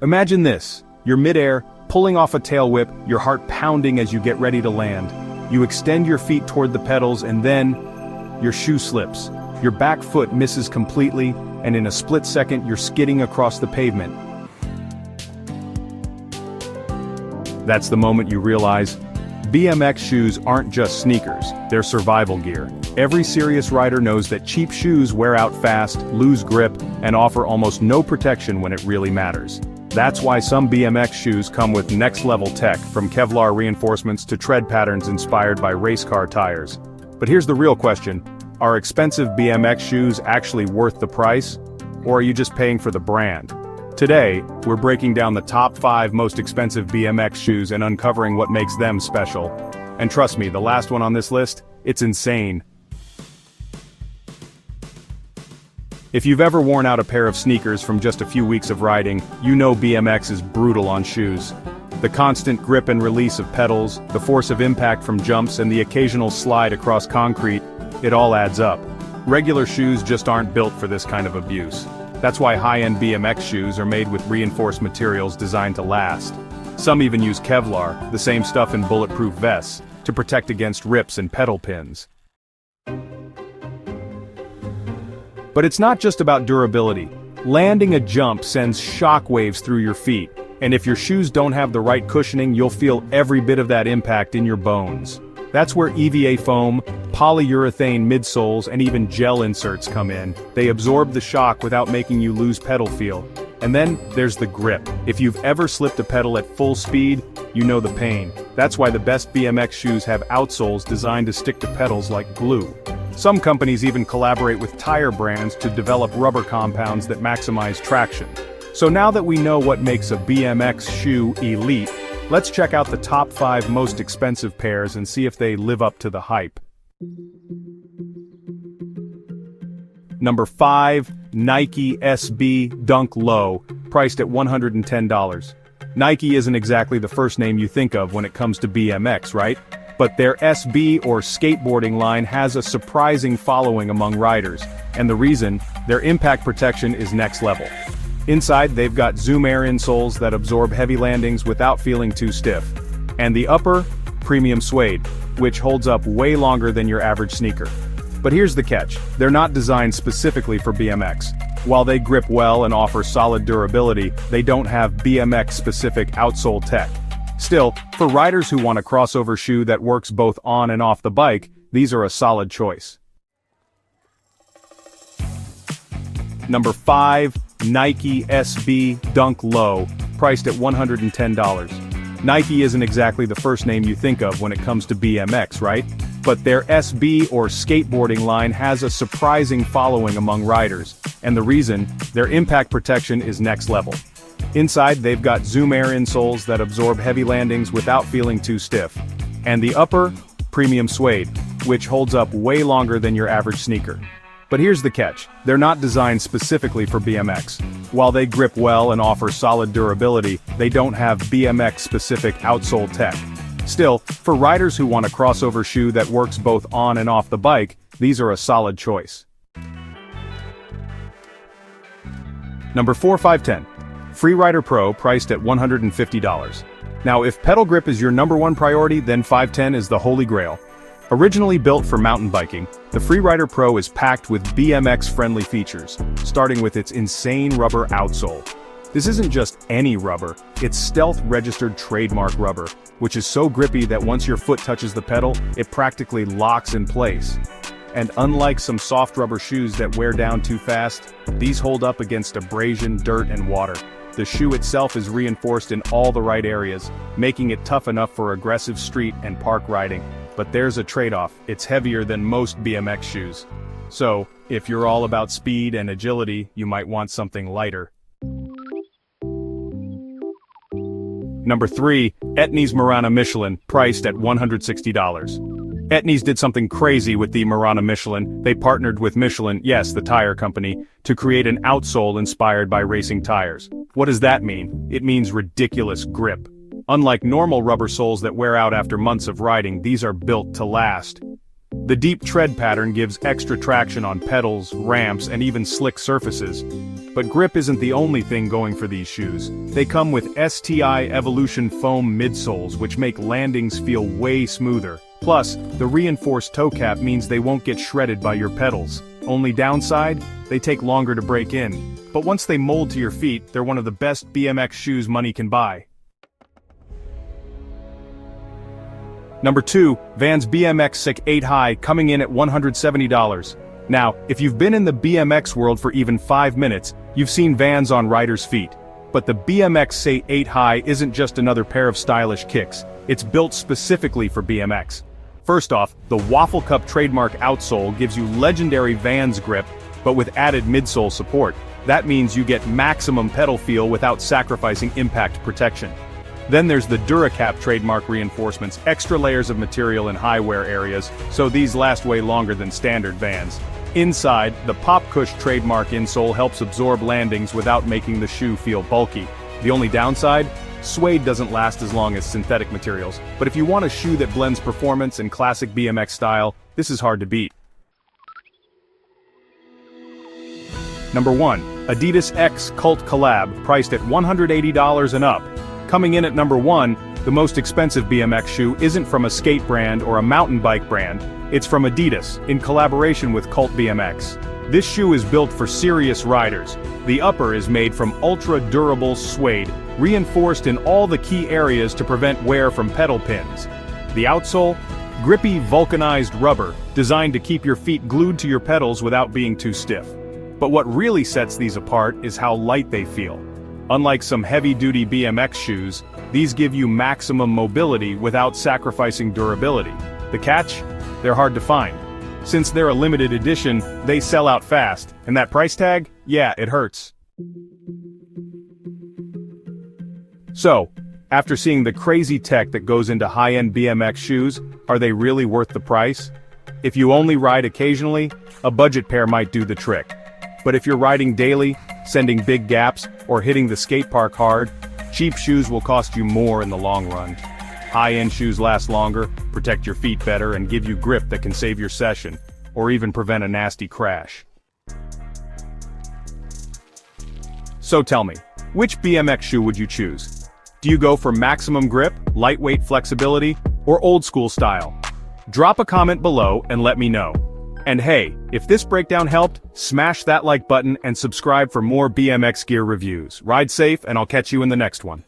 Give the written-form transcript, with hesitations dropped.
Imagine this, you're midair, pulling off a tail whip, your heart pounding as you get ready to land. You extend your feet toward the pedals and then, your shoe slips. Your back foot misses completely, and in a split second you're skidding across the pavement. That's the moment you realize, BMX shoes aren't just sneakers, they're survival gear. Every serious rider knows that cheap shoes wear out fast, lose grip, and offer almost no protection when it really matters. That's why some BMX shoes come with next-level tech, from Kevlar reinforcements to tread patterns inspired by race car tires. But here's the real question, are expensive BMX shoes actually worth the price? Or are you just paying for the brand? Today, we're breaking down the top 5 most expensive BMX shoes and uncovering what makes them special. And trust me, the last one on this list, it's insane. If you've ever worn out a pair of sneakers from just a few weeks of riding, you know BMX is brutal on shoes. The constant grip and release of pedals, the force of impact from jumps, and the occasional slide across concrete, it all adds up. Regular shoes just aren't built for this kind of abuse. That's why high-end BMX shoes are made with reinforced materials designed to last. Some even use Kevlar, the same stuff in bulletproof vests, to protect against rips and pedal pins. But it's not just about durability. Landing a jump sends shockwaves through your feet, and if your shoes don't have the right cushioning, you'll feel every bit of that impact in your bones. That's where EVA foam, polyurethane midsoles, and even gel inserts come in. They absorb the shock without making you lose pedal feel. And then, there's the grip. If you've ever slipped a pedal at full speed, you know the pain. That's why the best BMX shoes have outsoles designed to stick to pedals like glue. Some companies even collaborate with tire brands to develop rubber compounds that maximize traction. So now that we know what makes a BMX shoe elite, let's check out the top 5 most expensive pairs and see if they live up to the hype. Number 5, Nike SB Dunk Low, priced at $110. Nike isn't exactly the first name you think of when it comes to BMX, right? But their SB or skateboarding line has a surprising following among riders, and the reason, their impact protection is next level. Inside, they've got Zoom Air insoles that absorb heavy landings without feeling too stiff. And the upper, premium suede, which holds up way longer than your average sneaker. But here's the catch, they're not designed specifically for BMX. While they grip well and offer solid durability, they don't have BMX-specific outsole tech. Still, for riders who want a crossover shoe that works both on and off the bike, these are a solid choice. Number 5, Nike SB Dunk Low, priced at $110. Nike isn't exactly the first name you think of when it comes to BMX, right? But their SB or skateboarding line has a surprising following among riders, and the reason, their impact protection is next level. Inside, they've got Zoom Air insoles that absorb heavy landings without feeling too stiff. And the upper, premium suede, which holds up way longer than your average sneaker. But here's the catch, they're not designed specifically for BMX. While they grip well and offer solid durability, they don't have BMX-specific outsole tech. Still, for riders who want a crossover shoe that works both on and off the bike, these are a solid choice. Number 4, 510. Freerider Pro, priced at $150. Now, if pedal grip is your number one priority, then 510 is the holy grail. Originally built for mountain biking, the Freerider Pro is packed with BMX-friendly features, starting with its insane rubber outsole. This isn't just any rubber, it's stealth-registered trademark rubber, which is so grippy that once your foot touches the pedal, it practically locks in place. And unlike some soft rubber shoes that wear down too fast, these hold up against abrasion, dirt, and water. The shoe itself is reinforced in all the right areas, making it tough enough for aggressive street and park riding. But there's a trade-off, it's heavier than most BMX shoes. So, if you're all about speed and agility, you might want something lighter. Number 3, Etnies Murana Michelin, priced at $160. Etnies did something crazy with the Murana Michelin. They partnered with Michelin, yes, the tire company, to create an outsole inspired by racing tires. What does that mean? It means ridiculous grip. Unlike normal rubber soles that wear out after months of riding, these are built to last. The deep tread pattern gives extra traction on pedals, ramps, and even slick surfaces. But grip isn't the only thing going for these shoes. They come with STI Evolution foam midsoles which make landings feel way smoother. Plus, the reinforced toe cap means they won't get shredded by your pedals. Only downside? They take longer to break in. But once they mold to your feet, they're one of the best BMX shoes money can buy. Number 2, Vans BMX Sick 8 High, coming in at $170. Now, if you've been in the BMX world for even 5 minutes, you've seen Vans on riders' feet. But the BMX Sick 8 High isn't just another pair of stylish kicks, it's built specifically for BMX. First off, the Waffle Cup trademark outsole gives you legendary Vans grip, but with added midsole support. That means you get maximum pedal feel without sacrificing impact protection. Then there's the DuraCap trademark reinforcements, extra layers of material in high wear areas, so these last way longer than standard Vans. Inside, the PopCush trademark insole helps absorb landings without making the shoe feel bulky. The only downside? Suede doesn't last as long as synthetic materials, but if you want a shoe that blends performance and classic BMX style, this is hard to beat. Number 1, Adidas X Cult Collab, priced at $180 and up. Coming in at number 1, the most expensive BMX shoe isn't from a skate brand or a mountain bike brand, it's from Adidas, in collaboration with Cult BMX. This shoe is built for serious riders. The upper is made from ultra-durable suede, reinforced in all the key areas to prevent wear from pedal pins. The outsole? Grippy vulcanized rubber, designed to keep your feet glued to your pedals without being too stiff. But what really sets these apart is how light they feel. Unlike some heavy-duty BMX shoes, these give you maximum mobility without sacrificing durability. The catch? They're hard to find. Since they're a limited edition, they sell out fast, and that price tag? Yeah, it hurts. So, after seeing the crazy tech that goes into high-end BMX shoes, are they really worth the price? If you only ride occasionally, a budget pair might do the trick. But if you're riding daily, sending big gaps, or hitting the skate park hard, cheap shoes will cost you more in the long run. High-end shoes last longer, protect your feet better, and give you grip that can save your session, or even prevent a nasty crash. So tell me, which BMX shoe would you choose? Do you go for maximum grip, lightweight flexibility, or old-school style? Drop a comment below and let me know. And hey, if this breakdown helped, smash that like button and subscribe for more BMX gear reviews. Ride safe, and I'll catch you in the next one.